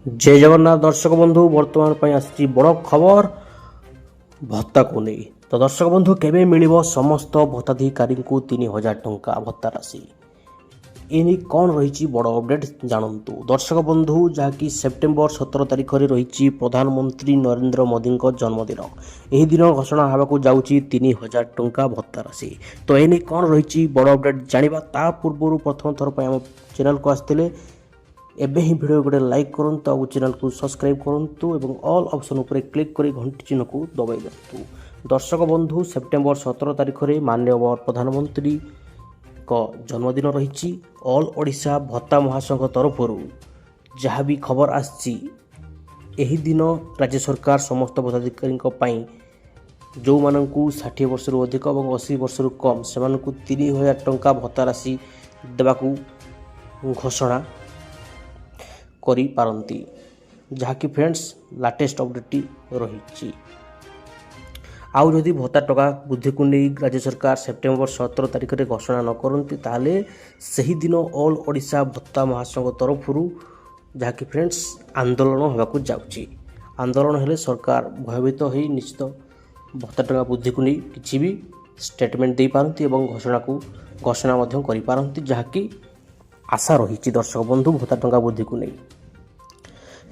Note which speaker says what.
Speaker 1: जय जगन्नाथ दर्शक बंधु वर्तमान पर आसी बड़ खबर भत्ता को नहीं। तो दर्शक बंधु केबे मिलिबो समस्त भत्ताधिकारी को 3000 टंका भत्ता राशि एने कौन रही बड़ अपडेट जानतु। दर्शक बंधु जहाँकि सेप्टेम्बर 17 तारिख में रही प्रधानमंत्री नरेंद्र मोदी जन्मदिन। यही दिन घोषणा होगा जाऊँगी 3000 टंका भत्ता राशि। तो एने कौन रही बड़ अपडेट जाना ता पूर्व प्रथम थर पर आम चैनल को आसते एबे ही वीडियो गोटे लाइक करंतु और चैनल को सब्सक्राइब करंतु एवं ऑल ऑप्शन उपर क्लिक कर घंटी चिन्ह को दबाई दिंतु। दर्शक बंधु सेप्टेम्बर 17 तारिख में माननीय प्रधानमंत्री को जन्मदिन रही। ऑल ओडिशा भत्ता महासंघ तरफ जहाँ भी खबर आसी दिन राज्य सरकार समस्त भत्ताधिकारी जो मानू 60 वर्ष अधिक और 80 वर्ष कम से 3000 टंका भत्ता राशि देवाकू घोषणा करी पारंती, जहाँकि फ्रेंड्स लाटेस्ट अपडेट रही। आउ जदि भत्ता टका वृद्धि को नहीं राज्य सरकार सेप्टेम्बर 17 तारिख में घोषणा न करती ताले सही दिन ऑल ओडिशा भत्ता महासंघ तरफ जहाँकि फ्रेंड्स आंदोलन होगा जाऊँगी। आंदोलन हेले सरकार भयभीत हो निश्चित भत्ता टका वृद्धि को नहीं किसी भी स्टेटमेंट दे पारती और घोषणा कर पारती, जहाँकि आशा रही दर्शक बंधु भत्ता टका वृद्धि को नहीं।